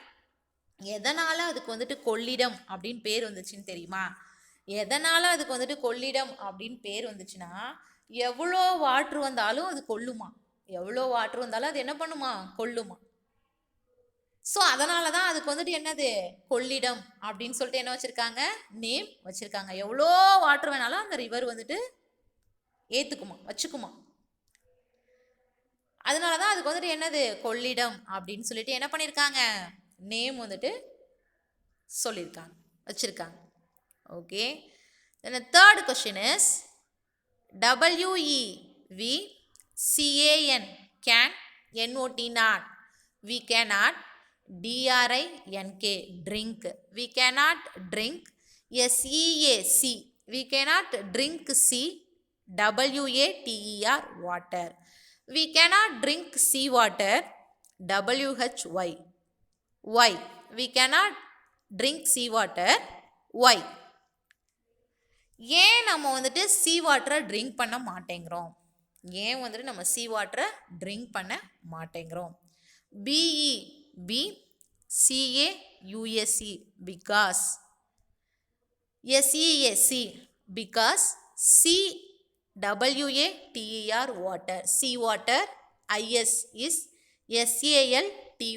எதனால் அதுக்கு கொள்ளிடம் அப்படின்னு பேர் வந்துச்சுன்னு தெரியுமா? எதனால் அதுக்கு கொள்ளிடம் அப்படின்னு பேர் வந்துச்சுன்னா, எவ்வளோ வாட்ரு வந்தாலும் அது கொல்லுமா. எவ்வளோ வாட்ரு வந்தாலும் அது என்ன பண்ணுமா? கொல்லுமா. ஸோ அதனால தான் அதுக்கு என்னது? கொள்ளிடம் அப்படின்னு சொல்லிட்டு என்ன வச்சுருக்காங்க? நேம் வச்சுருக்காங்க. எவ்வளோ வாட்ரு வேணாலும் அந்த ரிவர் ஏற்றுக்குமா, வச்சுக்குமா. அதனால தான் அதுக்கு என்னது? கொள்ளிடம் அப்படின்னு சொல்லிட்டு என்ன பண்ணியிருக்காங்க? நேம் சொல்லியிருக்காங்க, வச்சுருக்காங்க. Okay, then the third question is WEV CAN can, NOT not, we cannot, DRINK drink, we cannot drink, SEAC we cannot drink, WATER water. We cannot drink sea water, WHY why. We cannot drink sea water, why? ஏன் நம்ம வந்துட்டு சீ வாட்டரை ட்ரிங்க் பண்ண மாட்டேங்கிறோம்? ஏன் வந்துட்டு நம்ம சீ வாட்டரை ட்ரிங்க் பண்ண மாட்டேங்கிறோம்? B E B C A U S E because SEAC because CWATER water sea water IS is SALTY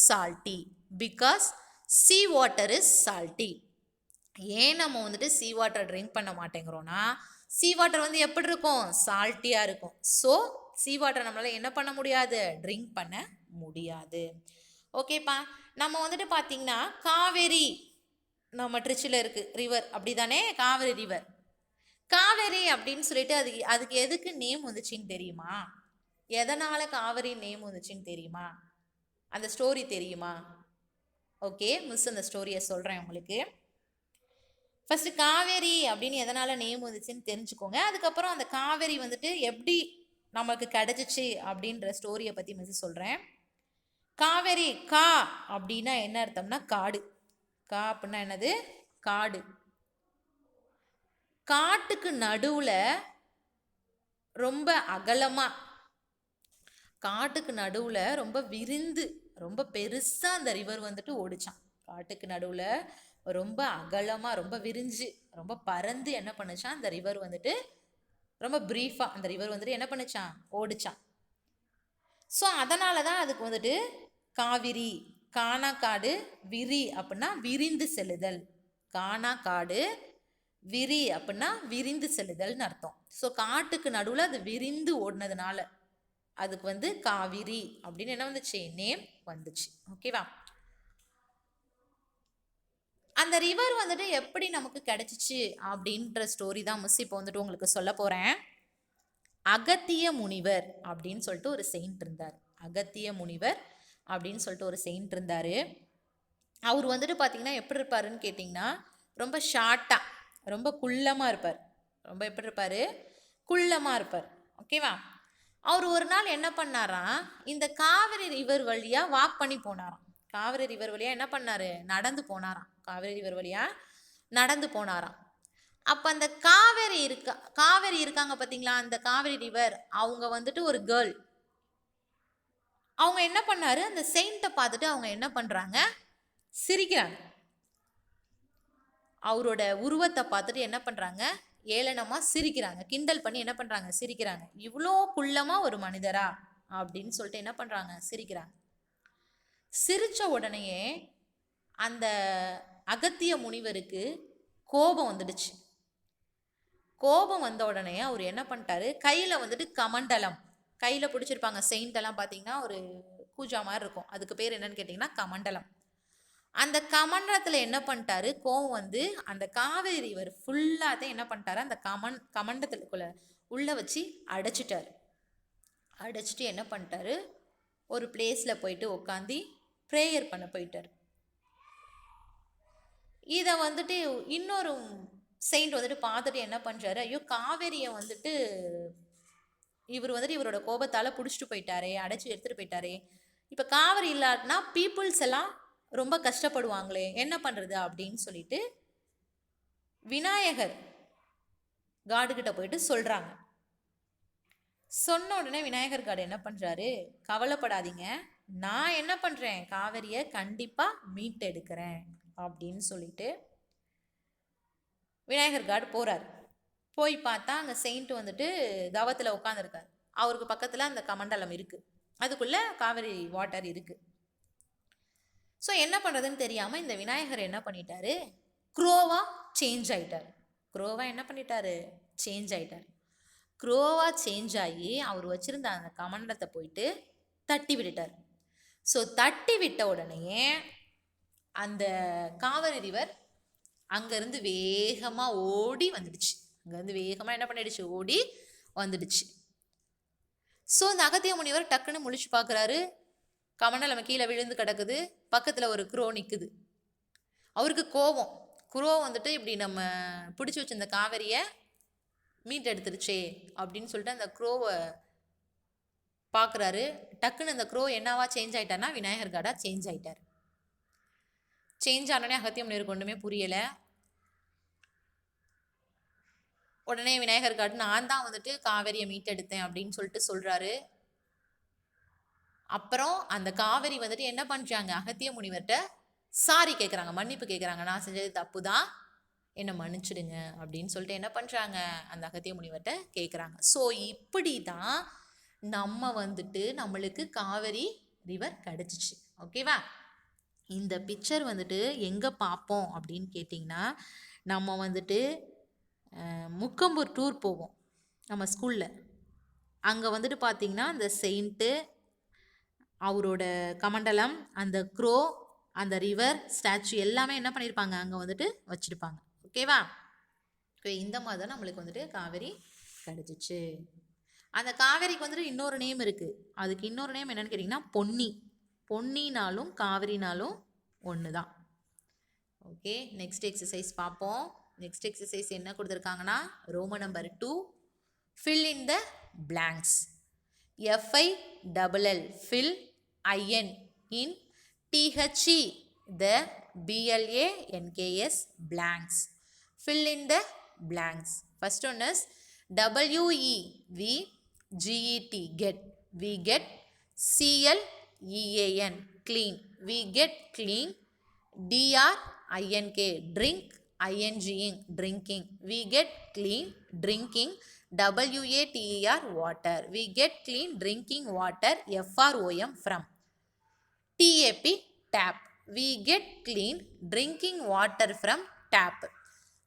salty because sea water is salty. ஏன் நம்ம வந்துட்டு சீ வாட்டர் ட்ரிங்க் பண்ண மாட்டேங்கிறோன்னா சீ வாட்டர் வந்து எப்படி இருக்கும்? சால்ட்டியாக இருக்கும். ஸோ சீ வாட்டர் நம்மளால் என்ன பண்ண முடியாது? ட்ரிங்க் பண்ண முடியாது. ஓகேப்பா, நம்ம வந்துட்டு பார்த்திங்கன்னா காவேரி நம்ம ட்ரிச்சில் இருக்குது ரிவர், அப்படி தானே? காவேரி ரிவர். காவேரி அப்படின்னு சொல்லிட்டு அதுக்கு எதுக்கு நேம் வந்துச்சின்னு தெரியுமா? எதனால் காவேரி நேம் வந்துச்சின்னு தெரியுமா? அந்த ஸ்டோரி தெரியுமா? ஓகே, மிஸ் அந்த ஸ்டோரியை சொல்கிறேன் உங்களுக்கு. ஃபஸ்ட்டு காவேரி அப்படின்னு எதனால் நேம் வந்துச்சுன்னு தெரிஞ்சுக்கோங்க. அதுக்கப்புறம் அந்த காவேரி வந்துட்டு எப்படி நமக்கு கிடச்சிச்சு அப்படின்ற ஸ்டோரியை பற்றி மிஸ் சொல்கிறேன். காவேரி கா அப்படின்னா என்ன அர்த்தம்னா காடு. கா அப்படின்னா என்னது? காடு. காட்டுக்கு நடுவில் ரொம்ப அகலமாக, காட்டுக்கு நடுவில் ரொம்ப விரிந்து ரொம்ப பெருசாக அந்த ரிவர் வந்துட்டு ஓடிச்சான். காட்டுக்கு நடுவில் ரொம்ப அகலமாக ரொம்ப விரிஞ்சு ரொம்ப பறந்து என்ன பண்ணுச்சான் அந்த ரிவர் வந்துட்டு, ரொம்ப ப்ரீஃபாக அந்த ரிவர் வந்துட்டு என்ன பண்ணுச்சான்? ஓடிச்சான். ஸோ அதனால தான் அதுக்கு வந்துட்டு காவிரி, கானா காடு, விரி அப்படின்னா விரிந்து செல்லுதல். கானா காடு, விரி அப்படின்னா விரிந்து செல்லுதல்னு அர்த்தம். ஸோ காட்டுக்கு நடுவில் அது விரிந்து ஓடினதுனால அதுக்கு வந்து காவிரி அப்படின்னு என்ன வந்துச்சு? நேம் வந்துச்சு. ஓகேவா? அந்த ரிவர் வந்துட்டு எப்படி நமக்கு கிடைச்சிச்சு அப்படின்ற ஸ்டோரி தான் மிஸ் இப்போ வந்துட்டு உங்களுக்கு சொல்ல போகிறேன். அகத்திய முனிவர் அப்படின்னு சொல்லிட்டு ஒரு செயின்ட் இருந்தார். அகத்திய முனிவர் அப்படின்னு சொல்லிட்டு ஒரு செயின்ட் இருந்தார். அவர் வந்துட்டு பார்த்தீங்கன்னா எப்படி இருப்பாருன்னு கேட்டிங்கன்னா, ரொம்ப ஷார்ட்டாக ரொம்ப குள்ளமாக இருப்பார். ரொம்ப எப்படி இருப்பார்? குள்ளமாக இருப்பார். ஓகேவா? அவர் ஒரு நாள் என்ன பண்ணாராம், இந்த காவிரி ரிவர் வழியாக வாக் பண்ணி போனாராம். காவிரி ரிவர் வழியாக என்ன பண்ணார்? நடந்து போனாராம். காவிரி ரிவர் வழியாக நடந்து போனாராம். அப்போ அந்த காவேரி இருக்காங்க பார்த்தீங்களா, அந்த காவிரி ரிவர், அவங்க வந்துட்டு ஒரு கேர்ள். அவங்க என்ன பண்ணாரு, அந்த செயின்ட்டை பார்த்துட்டு அவங்க என்ன பண்ணுறாங்க? சிரிக்கிறாங்க. அவரோட உருவத்தை பார்த்துட்டு என்ன பண்ணுறாங்க? ஏளனமாக சிரிக்கிறாங்க. கிண்டல் பண்ணி என்ன பண்ணுறாங்க? சிரிக்கிறாங்க. இவ்வளோ குள்ளமாக ஒரு மனிதரா அப்படின்னு சொல்லிட்டு என்ன பண்ணுறாங்க? சிரிக்கிறாங்க. சிரித்த உடனேயே அந்த அகத்திய முனிவருக்கு கோபம் வந்துடுச்சு. கோபம் வந்த உடனே அவர் என்ன பண்ணிட்டாரு? கையில் வந்துட்டு கமண்டலம், கையில் பிடிச்சிருப்பாங்க செயின்ட்டெல்லாம் பார்த்தீங்கன்னா ஒரு பூஜா மாதிரி இருக்கும், அதுக்கு பேர் என்னன்னு கேட்டிங்கன்னா கமண்டலம். அந்த கமண்டலத்தில் என்ன பண்ணிட்டாரு? கோவம் வந்து அந்த காவேரி ரிவர் ஃபுல்லாக என்ன பண்ணிட்டாரு? அந்த கமண்டத்துக்குள்ளே உள்ளே வச்சு அடைச்சிட்டார். அடைச்சிட்டு என்ன பண்ணிட்டாரு? ஒரு பிளேஸில் போயிட்டு உட்காந்து ப்ரேயர் பண்ண போயிட்டார். இதை வந்துட்டு இன்னொரு செயின்ட் வந்துட்டு பார்த்துட்டு என்ன பண்ணுறாரு? ஐயோ, காவேரியை வந்துட்டு இவர் வந்துட்டு இவரோட கோபத்தால் பிடிச்சிட்டு போயிட்டாரே, அடைச்சி எடுத்துகிட்டு போயிட்டாரே, இப்போ காவேரி இல்லாட்டினா பீப்புள்ஸ் எல்லாம் ரொம்ப கஷ்டப்படுவாங்களே, என்ன பண்ணுறது அப்படின்னு சொல்லிட்டு விநாயகர் காடுகிட்ட போயிட்டு சொல்கிறாங்க. சொன்ன உடனே விநாயகர் காடு என்ன பண்ணுறாரு? கவலைப்படாதீங்க, நான் என்ன பண்ணுறேன்? காவேரியை கண்டிப்பாக மீட்டெடுக்கிறேன் அப்படின்னு சொல்லிட்டு விநாயகர் காடு போகிறார். போய் பார்த்தா அங்கே செயின்ட் வந்துட்டு தவத்தில் உட்காந்துருக்கார். அவருக்கு பக்கத்தில் அந்த கமண்டலம் இருக்குது, அதுக்குள்ளே காவேரி வாட்டர் இருக்குது. ஸோ என்ன பண்ணுறதுன்னு தெரியாமல் இந்த விநாயகர் என்ன பண்ணிட்டாரு? க்ரோவாக சேஞ்ச் ஆகிட்டார். க்ரோவாக என்ன பண்ணிட்டாரு? சேஞ்ச் ஆகிட்டார். க்ரோவாக சேஞ்ச் ஆகி அவர் வச்சுருந்த அந்த கமண்டலத்தை போயிட்டு தட்டி விட்டுட்டார். ஸோ தட்டி விட்ட உடனே அந்த காவிரி ரிவர் அங்கேருந்து வேகமாக ஓடி வந்துடுச்சு. அங்கேருந்து வேகமாக என்ன பண்ணிடுச்சு? ஓடி வந்துடுச்சு. ஸோ இந்த அகத்திய முனிவர் டக்குன்னு முழிச்சு பார்க்குறாரு. கமண்டலம் கீழே விழுந்து கிடக்குது, பக்கத்தில் ஒரு க்ரோ நிற்குது. அவருக்கு கோபம். க்ரோ வந்துட்டு இப்படி நம்ம பிடிச்சி வச்சிருந்த காவேரியை மீட் எடுத்துருச்சே அப்படின்னு சொல்லிட்டு அந்த க்ரோவை பார்க்குறாரு. டக்குன்னு அந்த க்ரோ என்னவா சேஞ்ச் ஆகிட்டார்னா விநாயகர் காடா சேஞ்ச் ஆகிட்டார். சேஞ்ச் ஆனோடனே அகத்திய முனிவருக்கு ஒன்றுமே புரியலை. உடனே விநாயகர் காட்டு நான் தான் வந்துட்டு காவேரியை மீட்டெடுத்தேன் அப்படின்னு சொல்லிட்டு சொல்கிறாரு. அப்புறம் அந்த காவேரி வந்துட்டு என்ன பண்ணுறாங்க, அகத்திய முனிவர்கிட்ட சாரி கேட்குறாங்க, மன்னிப்பு கேட்குறாங்க. நான் செஞ்சது தப்பு தான், என்னை மன்னிச்சிடுங்க அப்படின்னு சொல்லிட்டு என்ன பண்ணுறாங்க, அந்த அகத்திய முனிவர்கிட்ட கேட்குறாங்க. ஸோ இப்படி தான் நம்ம வந்துட்டு நம்மளுக்கு காவேரி ரிவர் கிடச்சிச்சு. ஓகேவா? இந்த பிக்சர் வந்துட்டு எங்கே பார்ப்போம் அப்படின்னு கேட்டிங்கன்னா, நம்ம வந்துட்டு முக்கம்பூர் டூர் போவோம் நம்ம ஸ்கூலில். அங்கே வந்துட்டு பார்த்திங்கன்னா அந்த செயின்ட்டு, அவரோட கமண்டலம், அந்த க்ரோ, அந்த ரிவர் ஸ்டாச்சு எல்லாமே என்ன பண்ணியிருப்பாங்க, அங்கே வந்துட்டு வச்சுருப்பாங்க. ஓகேவா? இந்த மாதிரி தான் நம்மளுக்கு வந்துட்டு காவேரி கிடச்சிச்சு. அந்த காவேரிக்கு வந்துட்டு இன்னொரு நேம் இருக்குது. அதுக்கு இன்னொரு நேம் என்னென்னு கேட்டிங்கன்னா பொன்னி. பொன்னினாலும் காவிரினாலும் ஒன்று தான். ஓகே, நெக்ஸ்ட் எக்ஸசைஸ் பார்ப்போம். நெக்ஸ்ட் எக்ஸசைஸ் என்ன கொடுத்துருக்காங்கன்னா, Roman number 2, fill in the blanks. FILL fill IN in THE the BLANKS blanks. Fill in the blanks. First one is WEVGET get. We get CLEAN clean. We get clean. DRINK drink. INGing drinking. We get clean drinking. WATER water. We get clean drinking water. FROM from. TAP tap. We get clean drinking water from tap.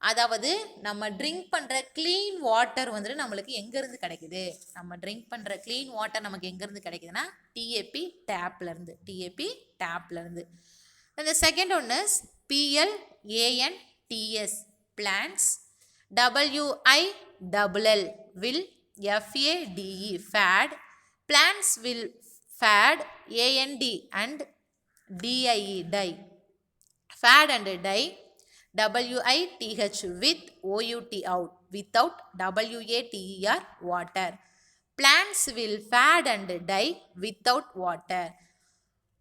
அதாவது நம்ம ட்ரிங்க் பண்ணுற க்ளீன் வாட்டர் வந்துட்டு நம்மளுக்கு எங்கேருந்து கிடைக்குது, நம்ம ட்ரிங்க் பண்ணுற க்ளீன் வாட்டர் நமக்கு எங்கேருந்து கிடைக்குதுன்னா டிஏபி டேப்லேருந்து. டிஏபி டேப்லேருந்து. அந்த second one is PLANTS plants. WILL will FADE fad. Plants will fad. AND and DIE die. Fad and die. WITH with OUT out. Without WATER water. Plants will fad and die without water.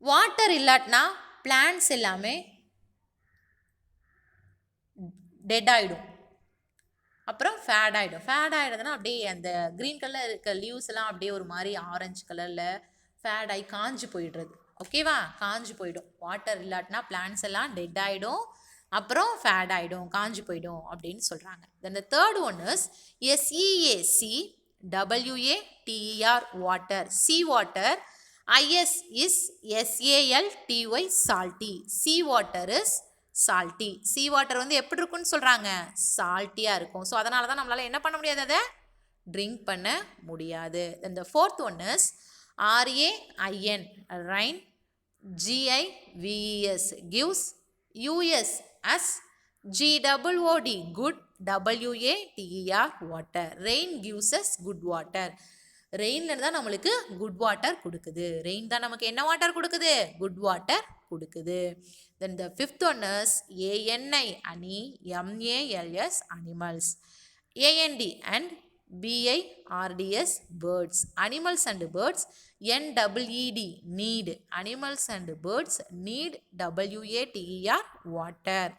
Water இல்லாட்டினா plants எல்லாமே டெட் ஆகிடும், அப்புறம் ஃபேட் ஆகிடும். ஃபேட் ஆகிடுதுன்னா அப்படியே அந்த க்ரீன் கலரில் இருக்க லீவ்ஸ் எல்லாம் அப்படியே ஒரு மாதிரி ஆரஞ்சு கலரில் ஃபேட் ஆகி காஞ்சி போயிடுறது. ஓகேவா? காஞ்சி போயிடும். வாட்டர் இல்லாட்டினா பிளான்ட்ஸ் எல்லாம் டெட் ஆகிடும், அப்புறம் ஃபேட் ஆகிடும், காஞ்சி போயிடும் அப்படின்னு சொல்கிறாங்க. Then the third one is SEACWATER water. Sea water. IS is SALTY salty. sea water is salty. sea water வந்து எப்படி இருக்குன்னு சொல்கிறாங்க, சால்ட்டியாக இருக்கும். ஸோ அதனால தான் நம்மளால் என்ன பண்ண முடியாது, அதை ட்ரிங்க் பண்ண முடியாது. Then the fourth one is RAIN rain. GIVES gives. US as GOOD good. WATER water. Rain gives us good water. ரெயின்லேருந்து தான் நம்மளுக்கு குட் வாட்டர் கொடுக்குது. ரெயின் தான் நமக்கு என்ன வாட்டர் கொடுக்குது, குட் வாட்டர் கொடுக்குது. Then the fifth one is ANI அனி. MALS animals. AND and BIRDS birds. Animals and birds. NEED need. Animals and birds need. WATER water.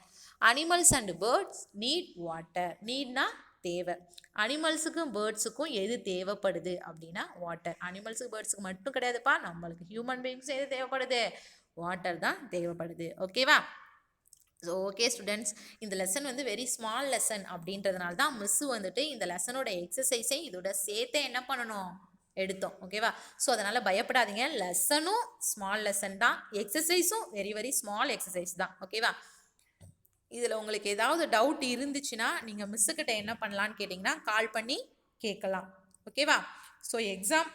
Animals and birds need water. நீட்னா தேவை. அனிமல்ஸுக்கும் பேர்ட்ஸுக்கும் எது தேவைப்படுது அப்படின்னா வாட்டர். அனிமல்ஸுக்கு பேர்ட்ஸுக்கு மட்டும் கிடையாதுப்பா, நம்மளுக்கு ஹியூமன் பீயிங்ஸ் எது தேவைப்படுது, வாட்டர் தான் தேவைப்படுது. ஓகேவா? ஸோ ஓகே ஸ்டூடெண்ட்ஸ், இந்த லெசன் வந்து வெரி ஸ்மால் லெசன் அப்படின்றதுனால தான் மிஸ்ஸு வந்துட்டு இந்த லெசனோட எக்ஸசைஸை இதோட சேர்த்தே என்ன பண்ணணும், எடுத்தோம். ஓகேவா? ஸோ அதனால் பயப்படாதீங்க, லெசனும் ஸ்மால் லெசன் தான், எக்ஸசைஸும் வெரி வெரி ஸ்மால் எக்ஸசைஸ் தான். ஓகேவா? இதில் உங்களுக்கு ஏதாவது டவுட் இருந்துச்சுன்னா நீங்கள் மிஸ்ஸுக்கிட்ட என்ன பண்ணலான்னு கேட்டிங்கன்னா கால் பண்ணி கேட்கலாம். ஓகேவா? ஸோ எக்ஸாம்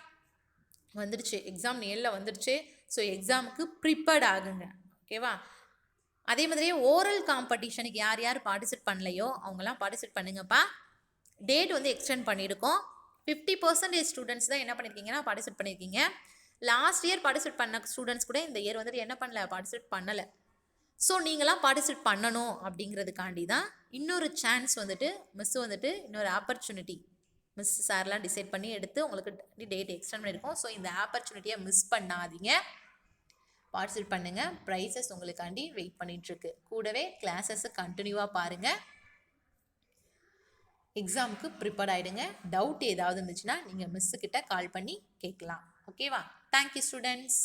வந்துடுச்சு, எக்ஸாம் நேரில் வந்துடுச்சு. ஸோ எக்ஸாமுக்கு ப்ரிப்பேர்ட் ஆகுங்க. ஓகேவா? அதே மாதிரியே ஓரல் காம்படிஷனுக்கு யார் யார் பார்ட்டிசிபேட் பண்ணலையோ அவங்களாம் பார்ட்டிசிபேட் பண்ணுங்கப்பா. டேட் வந்து எக்ஸ்டெண்ட் பண்ணியிருக்கோம். 50% ஸ்டூடெண்ட்ஸ் தான் என்ன பண்ணியிருக்கீங்கன்னா பார்ட்டிசிபேட் பண்ணியிருக்கீங்க. லாஸ்ட் இயர் பார்ட்டிசிபேட் பண்ண ஸ்டூடெண்ட்ஸ் கூட இந்த இயர் வந்துட்டு என்ன பண்ணல, பார்ட்டிசிபேட் பண்ணலை. ஸோ நீங்களாம் பார்ட்டிசிபேட் பண்ணணும் அப்படிங்கிறதுக்காண்டி தான் இன்னொரு சான்ஸ் வந்துட்டு மிஸ் வந்துட்டு இன்னொரு ஆப்பர்ச்சுனிட்டி மிஸ் சார்லாம் டிசைட் பண்ணி எடுத்து உங்களுக்கு டேட் எக்ஸ்டெண்ட் பண்ணியிருக்கோம். ஸோ இந்த ஆப்பர்ச்சுனிட்டியை மிஸ் பண்ணாதீங்க, பார்ட்டிசிபேட் பண்ணுங்கள். ப்ரைஸஸ் உங்களுக்காண்டி வெயிட் பண்ணிகிட்ருக்கு. கூடவே கிளாஸஸை கண்டினியூவாக பாருங்கள். எக்ஸாமுக்கு ப்ரிப்பேர் ஆகிடுங்க. டவுட் ஏதாவது இருந்துச்சுன்னா நீங்கள் மிஸ்ஸுக்கிட்ட கால் பண்ணி கேட்கலாம். ஓகேவா? Thank you students.